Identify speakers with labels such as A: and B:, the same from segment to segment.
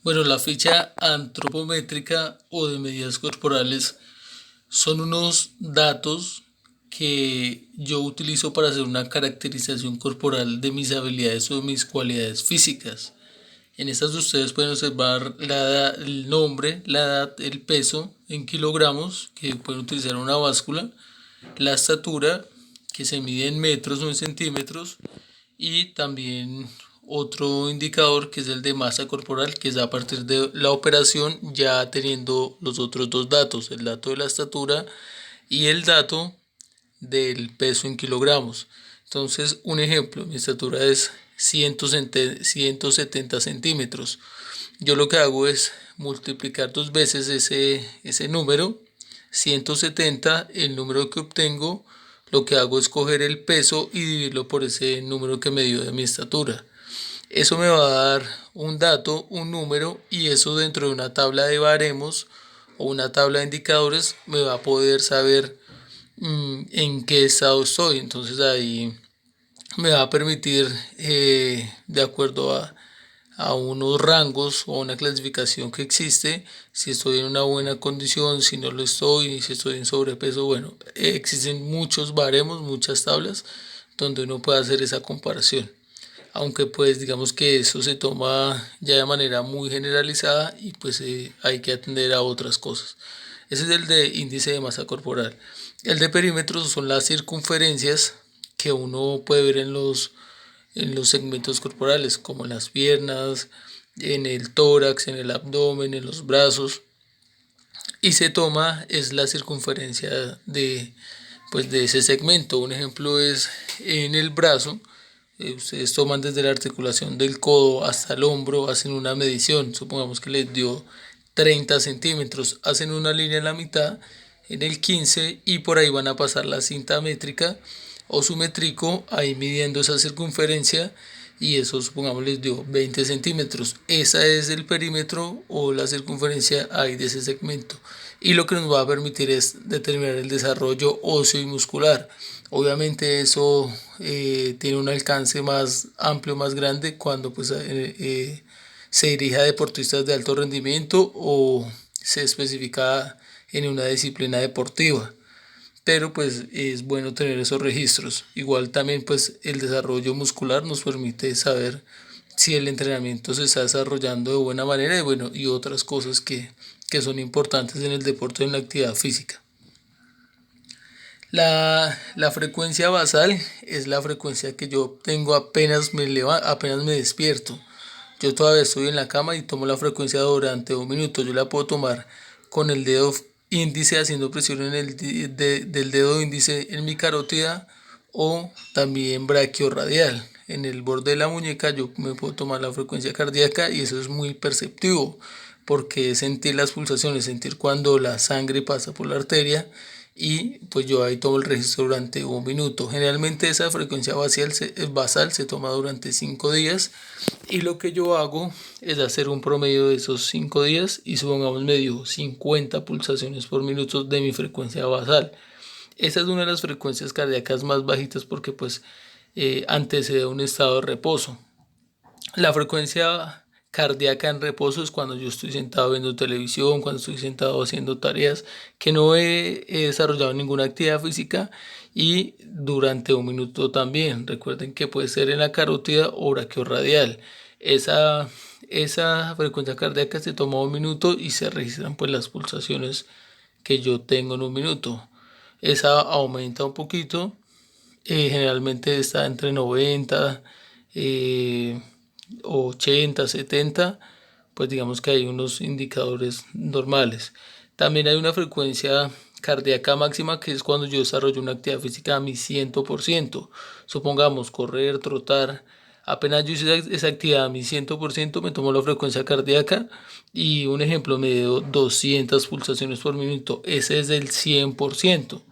A: Bueno, la ficha antropométrica o de medidas corporales son unos datos que yo utilizo para hacer una caracterización corporal de mis habilidades o de mis cualidades físicas. En estas ustedes pueden observar el nombre, la edad, el peso en kilogramos, que pueden utilizar una báscula, la estatura, que se mide en metros o en centímetros, y también otro indicador que es el de masa corporal, que es a partir de la operación ya teniendo los otros dos datos, el dato de la estatura y el dato del peso en kilogramos. Entonces, un ejemplo, mi estatura es 170 centímetros. Yo lo que hago es multiplicar dos veces ese número, 170, el número que obtengo, lo que hago es coger el peso y dividirlo por ese número que me dio de mi estatura. Eso me va a dar un dato, un número, y eso dentro de una tabla de baremos o una tabla de indicadores me va a poder saber en qué estado estoy. Entonces ahí me va a permitir, de acuerdo a unos rangos o una clasificación que existe, si estoy en una buena condición, si no lo estoy, si estoy en sobrepeso. Bueno, existen muchos baremos, muchas tablas donde uno puede hacer esa comparación, aunque pues digamos que eso se toma ya de manera muy generalizada y pues hay que atender a otras cosas. Ese es el de índice de masa corporal. El de perímetros son las circunferencias que uno puede ver en los segmentos corporales, como en las piernas, en el tórax, en el abdomen, en los brazos. Y se toma es la circunferencia de ese segmento. Un ejemplo es en el brazo. Ustedes toman desde la articulación del codo hasta el hombro, hacen una medición, supongamos que les dio 30 centímetros, hacen una línea en la mitad, en el 15, y por ahí van a pasar la cinta métrica o su métrico, ahí midiendo esa circunferencia, y eso supongamos les dio 20 centímetros. Esa es el perímetro o la circunferencia ahí de ese segmento. Y lo que nos va a permitir es determinar el desarrollo óseo y muscular. Obviamente eso tiene un alcance más amplio, más grande cuando pues, se dirige a deportistas de alto rendimiento o se especifica en una disciplina deportiva, pero pues es bueno tener esos registros. Igual también pues el desarrollo muscular nos permite saber si el entrenamiento se está desarrollando de buena manera y bueno, y otras cosas que son importantes en el deporte y en la actividad física. La frecuencia basal es la frecuencia que yo tengo apenas me despierto. Yo todavía estoy en la cama y tomo la frecuencia durante 1 minuto. Yo la puedo tomar con el dedo índice haciendo presión del dedo índice en mi carótida o también brachiorradial. En el borde de la muñeca yo me puedo tomar la frecuencia cardíaca y eso es muy perceptivo porque es sentir las pulsaciones, sentir cuando la sangre pasa por la arteria y pues yo ahí tomo el registro durante 1 minuto. Generalmente esa frecuencia basal se toma durante 5 días y lo que yo hago es hacer un promedio de esos 5 días y supongamos medio 50 pulsaciones por minuto de mi frecuencia basal. Esa es una de las frecuencias cardíacas más bajitas porque pues antecede un estado de reposo. La frecuencia cardíaca en reposo es cuando yo estoy sentado viendo televisión, cuando estoy sentado haciendo tareas que no he desarrollado ninguna actividad física y durante 1 minuto también. Recuerden que puede ser en la carótida o brachiorradial. Esa, esa frecuencia cardíaca se toma 1 minuto y se registran pues las pulsaciones que yo tengo en 1 minuto. Esa aumenta un poquito, generalmente está entre 90, 80, 70, pues digamos que hay unos indicadores normales. También hay una frecuencia cardíaca máxima que es cuando yo desarrollo una actividad física a mi 100%. Supongamos correr, trotar. Apenas yo hice esa actividad a mi 100%, me tomo la frecuencia cardíaca y un ejemplo me dio 200 pulsaciones por minuto. Ese es el 100%.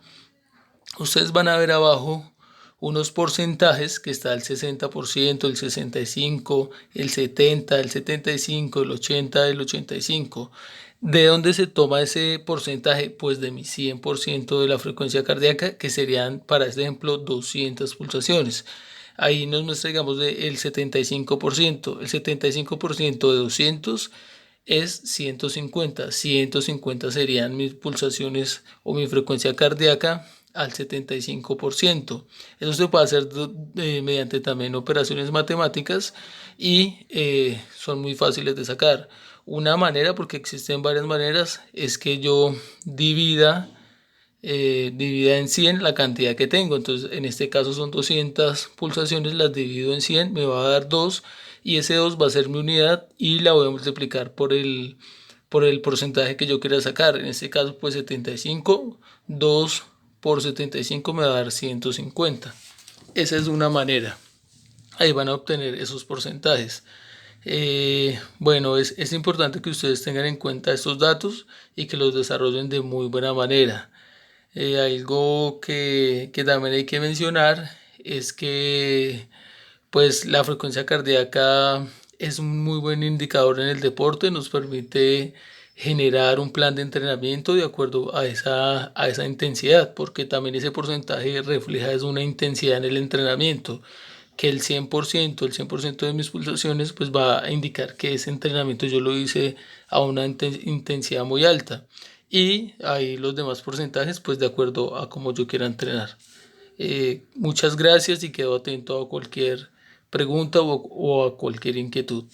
A: Ustedes van a ver abajo unos porcentajes que está el 60%, el 65%, el 70%, el 75%, el 80%, el 85%. ¿De dónde se toma ese porcentaje? Pues de mi 100% de la frecuencia cardíaca, que serían, para este ejemplo, 200 pulsaciones. Ahí nos muestra, digamos, el 75%. El 75% de 200 es 150. 150 serían mis pulsaciones o mi frecuencia cardíaca al 75%. Eso se puede hacer mediante también operaciones matemáticas y son muy fáciles de sacar. Una manera, porque existen varias maneras, es que yo divida en 100 la cantidad que tengo. Entonces, en este caso son 200 pulsaciones, las divido en 100, me va a dar 2 y ese 2 va a ser mi unidad y la voy a multiplicar por el porcentaje que yo quiera sacar. En este caso, pues 75, 2 por 75 me va a dar 150. Esa es una manera. Ahí van a obtener esos porcentajes. Bueno, es importante que ustedes tengan en cuenta estos datos y que los desarrollen de muy buena manera. Algo que también hay que mencionar es que pues la frecuencia cardíaca es un muy buen indicador en el deporte, nos permite generar un plan de entrenamiento de acuerdo a esa intensidad, porque también ese porcentaje refleja es una intensidad en el entrenamiento, que el 100% de mis pulsaciones pues va a indicar que ese entrenamiento yo lo hice a una intensidad muy alta y ahí los demás porcentajes pues de acuerdo a cómo yo quiera entrenar. Muchas gracias y quedo atento a cualquier pregunta o a cualquier inquietud.